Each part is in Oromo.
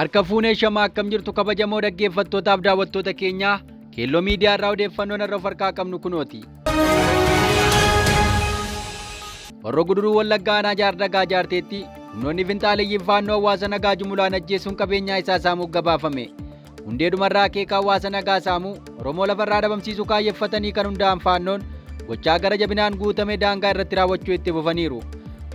Harka fuunee shamaa akkam jirtu kabajamoo dhaggeeffattootaaf daawwattoota keenyaa Keelloo Miidiyaa irraa odeeffannoon irra harkaa qabnu kunooti. Horroo Guduruu Wallaggaa aanaa Jaardagaa Jaarteetti humnoonni finxaaleeyyiin faannoo hawaasa nagaa jumulaan ajjeesuun qabeenyaa isaa saamuuf gabaafame. Hundeedumarraa akeeka hawaasa nagaa saamuu Oromoo lafarraa dhabamsiisuu kaayyeffatanii kan hundaa'an faannoon gochaa gara jabinaan guutame daangaa irratti raawwachuu itti fufaniiru.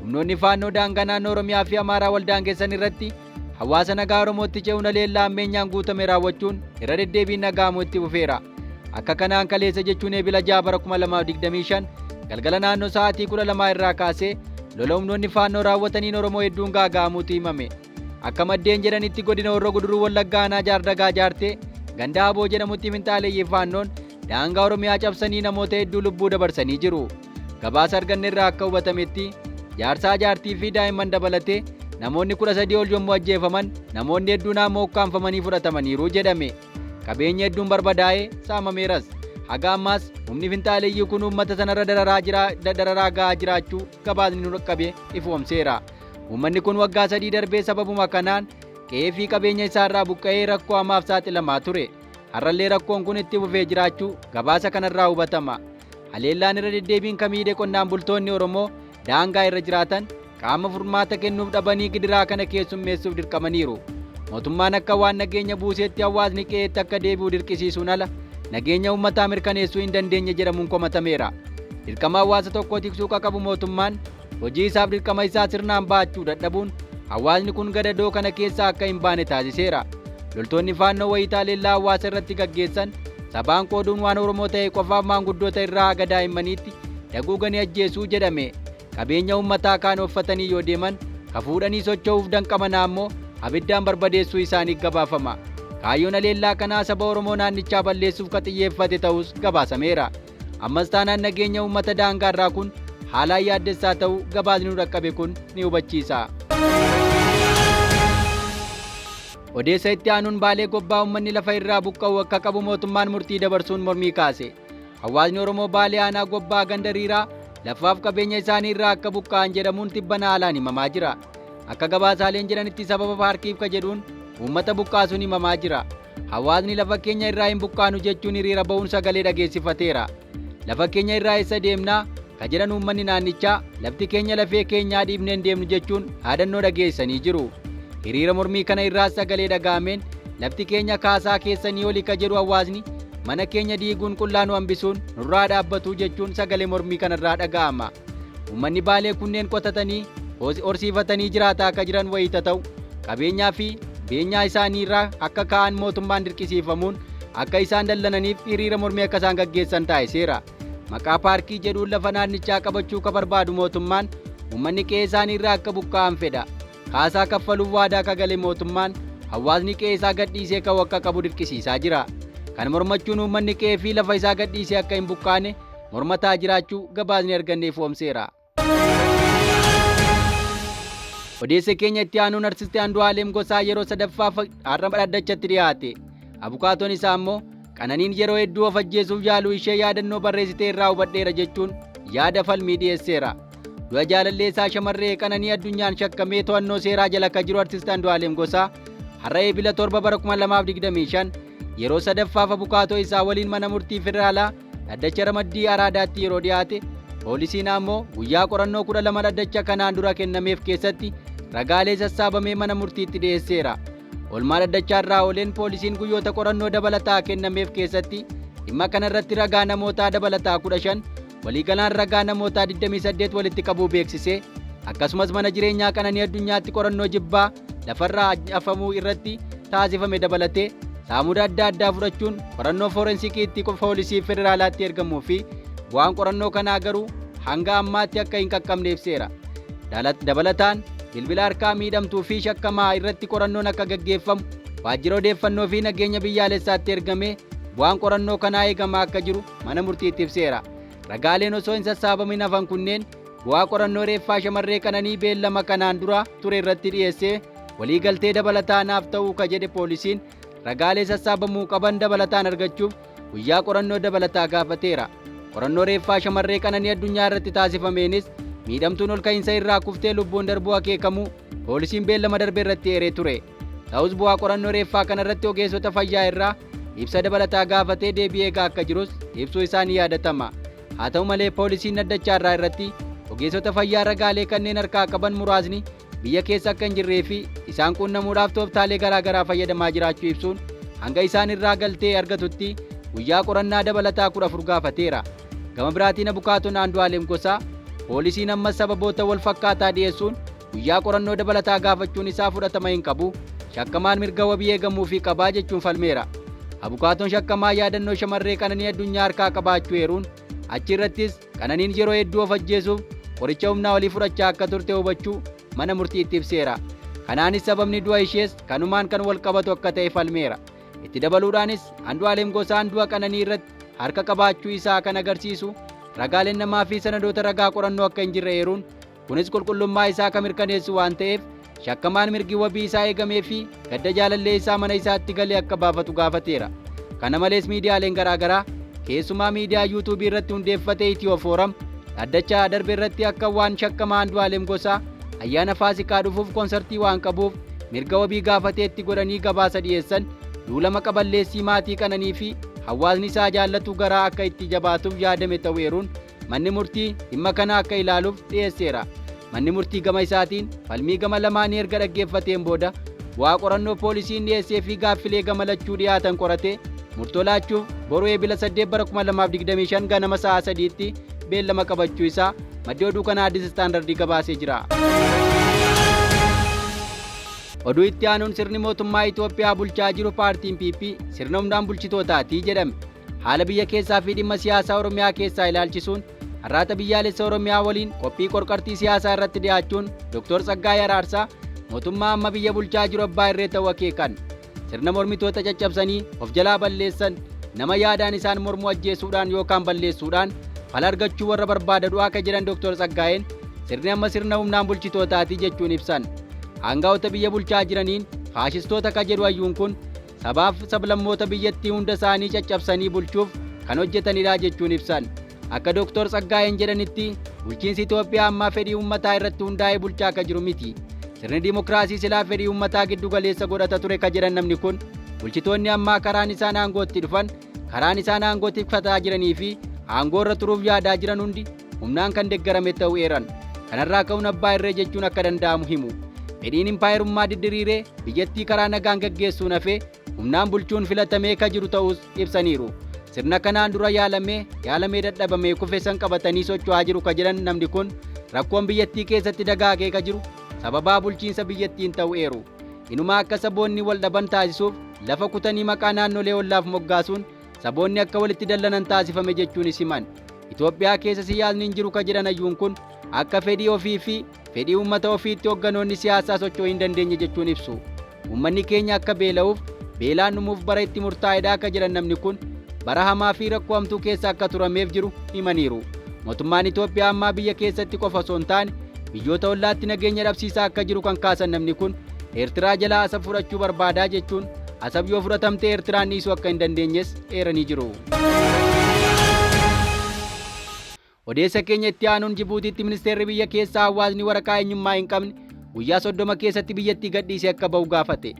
Humnoonni faannoo daangaa naannoo Oromiyaa fi Amaaraa wal daangessan irratti hawaasa nagaa Oromootti ce'uun leellaa ammeenyaan guutame raawwachuun irra deddeebiin nagaamuu itti fufeera. Akka kanaan kaleessa jechuun eebila 6 bara 2025 galgala naannoo sa'aatii 12 irraa kaasee lola humnoonni faannoo raawwataniin Oromoo hedduun gaaga'amuutu himame. Akka maddeen jedhanitti godina Horroo Guduruu Wallaggaa aanaa Jaardagaa Jaartee ganda Aboo jedhamutti finxaaleeyyii faannoon daangaa Oromiyaa cabsanii namoota hedduu lubbuu dabarsanii jiru. Gabaasa arganne irraa akka hubatametti jaarsaa jaartii fi daa'imman dabalatee namoonni 13 ol yommuu ajjeefaman namoonni hedduun ammoo ukkaanfamanii fudhatamaniiru jedhame. Qabeenya hedduun barbadaa'ee saamameeras. Haga ammaas humni finxaaleeyyii kun uummata sanarra dararaa ga'aa jiraachuu gabaasni nu qaqqabe ifoomseera. Uummanni kun waggaa 3 darbee sababuma kanaan qe'ee fi qabeenya isaarraa buqqa'ee rakkoo hamaaf saaxilamaa ture. Har'allee rakkoon kun itti fufee jiraachuu gabaasa kanarraa hubatama. Haleellaan irra deddeebiin kamiidhe qonnaan bultoonni Oromoo daangaa irra jiraatan qaama furmaata kennuuf dhabanii gidiraa kana keessummeessuuf dirqamaniiru. Mootummaan akka waan nageenya buuseetti hawaasni qe'eetti akka deebi'u dirqisiisuun ala nageenya uummataa mirkaneessuu hin dandeenye jedhamuun komatameera. Dirqama hawaasa tokkoo tiksuu qabu mootummaan hojii isaaf dirqama isaa sirnaan baachuu dadhabuun hawaasni kun gadadoo kana keessaa akka hin baane taasiseera. Loltoonni faannoo wayitaa leellaa hawaasa irratti gaggeessan sabaan qooduun waan Oromoo ta'e qofaaf maanguddoota irraa haga daa'immaniitti daguuganii ajjeesuu jedhame. Qabeenya uummataa kaan uffatanii yoo deeman ka fuudhanii socho'uuf danqaman ammoo abiddaan barbadeessuu isaanii gabaafama. Kaayyoon leellaa kanaa saba Oromoo naannichaa balleessuuf ka xiyyeeffate ta'us gabaasameera. Ammas taanaan nageenya uummata daangaa irraa kun haalaan yaaddessaa ta'uu gabaasni nu dhaqqabe kun ni hubachiisa. Odeessa itti aanuun Baalee Gobbaa uummanni lafa irraa buqqa'u akka qabu mootummaan murtii dabarsuun mormii kaase. Hawaasni Oromoo Baalee aanaa Gobbaa ganda Riiraa lafaaf qabeenya isaanii irraa akka buqqa'an jedhamuun tibbana haalaan himamaa jira. Akka gabaasaaleen jedhanitti sababa paarkiif ka jedhuun uummata buqqaasuun himamaa jira. Hawaasni lafa keenya irraa hin buqqaanu jechuun hiriira ba'uun sagalee dhageessifateera. Lafa keenya irraa eessa deemnaa ka jedhan uummanni naannichaa lafti keenya lafee keenyaa dhiibnee hin deemnu jechuun dhaadannoo dhageessanii jiru. Hiriira mormii kana irraas sagalee dhaga'ameen lafti keenya kaasaa keessanii oli ka jedhu hawaasni mana keenya diiguun qullaa nu hambisuun nurraa dhaabbatu jechuun sagalee mormii kanarraa dhaga'ama. Uummanni Baalee kunneen qotatanii horsiifatanii jiraataa akka jiran wayita ta'u qabeenyaa fi beenyaa isaanii irraa akka ka'an mootummaan dirqisiifamuun akka isaan dallananiif hiriira mormii akka isaan gaggeessan taasiseera. Maqaa paarkii jedhuun lafa naannichaa qabachuu ka barbaadu mootummaan uummanni qe'ee isaanii irraa akka buqqa'an fedha. Kaasaa kaffaluuf waadaa ka gale mootummaan hawaasni qe'ee isaa gadhiisee ka'u akka qabu dirqisiisaa jira. Kan mormachuun uummanni qe'ee fi lafa isaa gadhiisee akka hin buqqaane mormataa jiraachuu gabaasni arganne ifoomseera. Odeessa keenya itti aanuun artistii Andu'aalem Gosaa yeroo sadaffaaf har'a dhaddachatti dhiyaate. Abukaatoon isaa ammoo Qananiin yeroo hedduu of ajjeesuuf yaaluu ishee yaadannoo barreessitee irraa hubadheera jechuun yaada falmii dhiyeesseera. Du'a jaalalleessaa shamarree Qananii addunyaan shakkamee to'annoo seeraa jala akka jiru artistii Andu'aalem Gosaa har'a eebila 7 bara 2025 yeroo sadaffaaf abukaatoo isaa waliin mana murtii federaalaa dhaddacha ramaddii Araadaatti yeroo dhiyaate poolisiin ammoo guyyaa qorannoo 12 dhaddacha kanaan dura kennameef keessatti ragaalee sassaabamee mana murtiitti dhiyeesseera. Oolmaa dhaddachaa irraa ooleen poolisiin guyyoota qorannoo dabalataa kennameef keessatti dhimma kanarratti ragaa namootaa dabalataa 15 waliigalaan ragaa namootaa 28 walitti qabuu beeksisee akkasumas mana jireenyaa Qananii addunyaatti qorannoo jibbaa lafarraa hafamuu irratti taasifame dabalatee saamuda adda addaa fudhachuun qorannoo forensikiitti poolisii federaalaatti ergamuu fi bu'aan qorannoo kanaa garuu hanga ammaatti akka hin qaqqabne ibseera. Dabalataan bilbila harkaa miidhamtuu fi shakkamaa irratti qorannoon akka gaggeeffamu waajjira odeeffannoo fi nageenya biyyaalessaatti ergamee bu'aan qorannoo kanaa eegamaa akka jiru mana murtiitti ibseera. Ragaaleen osoo hin sassaabamin hafan kunneen bu'aa qorannoo reeffaa shamarree Qananii beellama kanaan dura ture irratti dhiyeessee waliigaltee dabalataa naaf ta'uu ka jedhe poolisiin ragaalee sassaabamuu qaban dabalataan argachuuf guyyaa qorannoo dabalataa gaafateera. Qorannoo reeffaa shamarree Qananii addunyaa irratti taasifameenis miidhamtuun ol ka'iinsa irraa kuftee lubbuun darbuu akeekamuu poolisiin beellama darbe irratti eeree ture. Ta'us bu'aa qorannoo reeffaa kanarratti ogeessota fayyaa irraa ibsa dabalataa gaafatee deebii eegaa akka jirus ibsuu isaa ni yaadatama. Haa ta'u malee poolisiin dhaddachaa irraa irratti ogeessota fayyaa ragaalee kanneen harkaa qaban muraasni biyya keessa akka hin jirree fi isaan qunnamuudhaaf tooftaalee garaagaraa fayyadamaa jiraachuu ibsuun hanga isaan irraa galtee argatutti guyyaa qorannaa dabalataa 14 gaafateera. Gama biraatiin abukaatoon Andu'aalem Gosaa poolisiin ammas sababoota wal fakkaataa dhiyeessuun guyyaa qorannoo dabalataa gaafachuun isaa fudhatama hin qabu, shakkamaan mirga wabii eegamuufii qabaa jechuun falmeera. Abukaatoon shakkamaa yaadannoo shamarree Qananii Addunyaa harkaa qabaachuu eeruun achi irrattis Qananiin yeroo hedduu of ajjeesuuf qoricha humnaa olii fudhachaa akka turte hubachuu mana murtiitti ibseera. Kanaanis sababni du'a ishees kanumaan kan wal qabatu akka ta'e falmeera. Itti dabaluudhaanis Andu'aalem Gosaan du'a Qananii irratti harka qabaachuu isaa kan agarsiisu ragaaleen namaa fi sanadoota ragaa qorannoo akka hin jirre eeruun kunis qulqullummaa isaa kan mirkaneessu waan ta'eef shakkamaan mirgi wabii isaa eegamee fi gadda jaalallee isaa mana isaatti galee akka baafatu gaafateera. Kana malees miidiyaaleen garaagaraa keessumaa miidiyaa yuutuubii irratti hundeeffate Itiyoo Fooram dhaddachaa darbe irratti akka waan shakkamaa Andu'aalem Gosaa ayyaana Faasikaa dhufuuf konsartii waan qabuuf mirga wabii gaafateetti godhanii gabaasa dhiyeessan duulama qaballeessii maatii Qananii fi hawaasni isaa jaallatu garaa akka itti jabaatuuf yaadame ta'uu eeruun manni murtii dhimma kana akka ilaaluuf dhiyeesseera. Manni murtii gama isaatiin falmii gama lamaanii erga dhaggeeffateen booda bu'aa qorannoo poolisiin dhiyeessee fi gaaffilee gama lachuu dhiyaatan qoratee murtoo laachuuf boruu eebila 8/2025 ganama sa'a 3tti beellama qabachuu isaa maddi oduu kanaa Addis Istaandardii gabaasee jira. Oduu itti aanuun sirni mootummaa Itoophiyaa bulchaa jiru paartiin PP sirna humnaan bulchitootaati jedhame. Haala biyya keessaa fi dhimma siyaasaa Oromiyaa keessaa ilaalchisuun har'aata biyyaalessa Oromiyaa waliin qophii qorqartii siyaasaa irratti dhiyaachuun Dr. Tsaggaayee Araarsaa mootummaa amma biyya bulchaa jiru abbaa irree ta'uu akeekan. Sirna mormitoota caccabsanii of jalaa balleessan nama yaadaan isaan mormuu ajjeesuudhaan yookaan balleessuudhaan fala argachuu warra barbaada du'aa akka jedhan Dr. Tsaggaayeen sirni amma sirna humnaan bulchitootaati jechuun ibsan. Aangaa'ota biyya bulchaa jiraniin faashistoota ka jedhu hayyuun kun sabaaf sablammoota biyyattii hunda isaanii caccabsanii bulchuuf kan hojjetanidha jechuun ibsan. Akka Dr. Tsaggaayeen jedhanitti bulchiinsi Itoophiyaa ammaa fedhii uummataa irratti hundaa'ee bulchaa akka jiru miti. Sirni dimokiraasii silaa fedhii uummataa giddu galeessa godhata ture ka jedhan namni kun bulchitoonni ammaa karaan isaan aangootti dhufan karaan isaan aangootti tikfataa jiranii fi aangoo irra turuuf yaadaa jiran hundi humnaan kan deeggarame ta'uu eeran. Kanarraa ka'uun abbaa irree jechuun akka danda'amu himu. Fedhiin impaayirummaa didiriiree biyyattii karaa nagaan gaggeessuun hafee humnaan bulchuun filatamee ka jiru ta'us ibsaniiru. Sirna kanaan dura yaalamee dadhabamee kufe san qabatanii socho'aa jiru ka jedhan namni kun rakkoon biyyattii keessatti dagaagee ka jiru sababaa bulchiinsa biyyattiin ta'uu eeru. Inumaa akka saboonni wal dhaban taasisuuf lafa kutanii maqaa naannolee ollaaf moggaasuun saboonni akka walitti dallanan taasifame jechuunis himan. Itoophiyaa keessa siyaasni hin jiru ka jedhan hayyuun kun akka fedhii ofii fi fedhii uummata ofiitti hoogganoonni siyaasaa socho'uu hin dandeenye jechuun ibsu. Uummanni keenya akka beela'uuf beelaan dhumuuf bara itti murtaa'edha akka jedhan namni kun bara hamaa fi rakkoo hamtuu keessa akka turameef jiru himaniiru. Mootummaan Itoophiyaa ammaa biyya keessatti qofa osoo hin taane biyyoota ollaatti nageenya dhabsiisaa akka jiru kan kaasan namni kun Eertiraa jalaa asab fudhachuu barbaadaa jechuun asab yoo fudhatamte Eertiraan dhiisuu akka hin dandeenyes eeranii jiru. Odeessa keenya itti aanuun Jibuutiitti ministeerri biyya keessaa hawaasni waraqaa eenyummaa hin qabne guyyaa 30 keessatti biyyattii gadhiisee akka ba'u gaafate.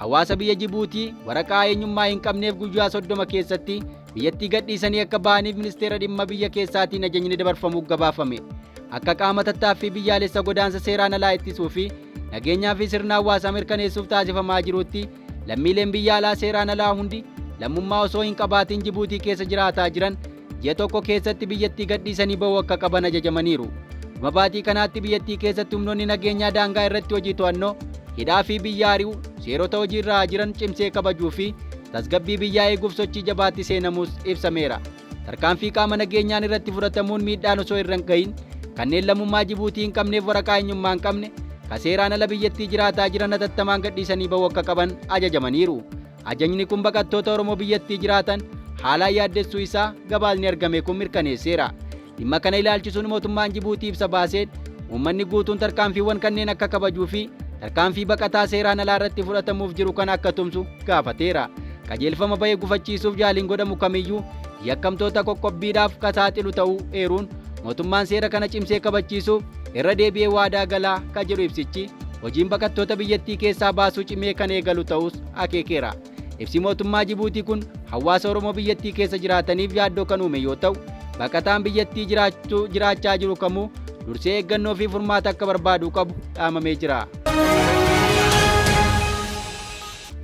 Hawaasa biyya Jibuutii waraqaa eenyummaa hin qabneef guyyaa 30 keessatti biyyattii gadhiisanii akka ba'aniif ministeera dhimma biyya keessaatiin ajajni dabarfamuu gabaafame. Akka qaama tattaaffii biyyaalessa godaansa seeraan alaa ittisuu fi nageenyaa fi sirna hawaasaa mirkaneessuuf taasifamaa jirutti lammiileen biyya alaa seeraan alaa hundi lammummaa osoo hin qabaatiin Jibuutii keessa jiraataa jiran ji'a tokko keessatti biyyattii gadhiisanii ba'uu akka qaban ajajamaniiru. Dhuma baatii kanaatti biyyattii keessatti humnoonni nageenyaa daangaa irratti hojii to'annoo hidhaa fi biyya ari'uu seerota hojii irra jiran cimsee kabajuu fi tasgabbii biyyaa eeguuf sochii jabaatti seenamuus ibsameera. Tarkaanfii qaama nageenyaan irratti fudhatamuun miidhaan osoo irra hin gahin kanneen lammummaa Jibuutii hin qabneef waraqaa eenyummaa hin qabne ka seeraan ala biyyattii jiraataa jiran hatattamaan gadhiisanii ba'uu akka qaban ajajamaniiru. Ajajni kun baqattoota Oromoo biyyattii jiraatan haalaan yaaddessuu isaa gabaasni argame kun mirkaneesseera. Dhimma kana ilaalchisuun mootummaan Jibuutii ibsa baaseen uummanni guutuun tarkaanfiiwwan kanneen akka kabajuu fi tarkaanfii baqataa seeraan alaa irratti fudhatamuuf jiru kana akka tumsu gaafateera. Qajeelfama bahee gufachiisuuf yaaliin godhamu kamiyyuu yakkamtoota qoqqobbiidhaaf ka saaxilu ta'uu eeruun mootummaan seera kana cimsee kabachiisuuf irra deebi'ee waadaa galaa ka jedhu ibsichi hojiin baqattoota biyyattii keessaa baasuu cimee kan eegalu ta'us akeekeera. Ibsi mootummaa Jibuutii kun hawaasa Oromoo biyyattii keessa jiraataniif yaaddoo kan uume yoo ta'u, baqataan biyyattii jiraachaa jiru kamuu dursee eeggannoo fi furmaata akka barbaadu qabu dhaamamee jira.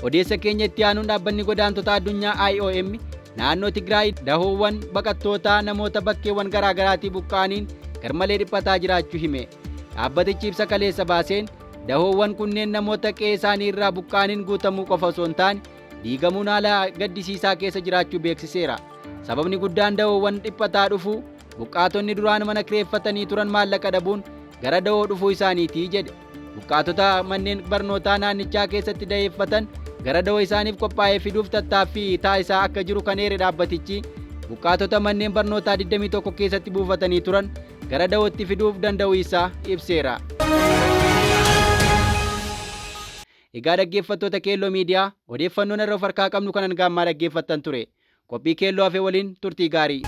Odeessa keenya itti aanuun dhaabbanni godaantota addunyaa IOM naannoo Tigraay dahoowwan baqattootaa namoota bakkeewwan garaagaraatii buqqa'aniin garmalee dhiphataa jiraachuu hime. Dhaabbatichi ibsa kaleessa baaseen dahoowwan kunneen namoota qe'ee isaanii irraa buqqa'aniin guutamuu qofa osoo hin taane diigamuun haala gaddisiisaa keessa jiraachuu beeksiseera. Sababni guddaan dahoowwan dhiphataa dhufuu buqqaatonni duraan mana kireeffatanii turan maallaqa dhabuun gara dahoo dhufuu isaaniitii jedhe. Buqqaatota manneen barnootaa naannichaa keessatti daheeffatan gara dahoo isaaniif qophaa'ee fiduuf tattaaffii taasisaa akka jiru kan eere dhaabbatichi buqqaatota manneen barnootaa 21 keessatti buufatanii turan gara dahootti fiduuf danda'uu isaa ibseera. Egaa dhaggeeffattoota Keelloo Miidiyaa odeeffannoon irra of harkaa qabnu kanan gaammaa dhaggeeffattan ture. Qophii Keelloo hafe waliin turtii gaarii.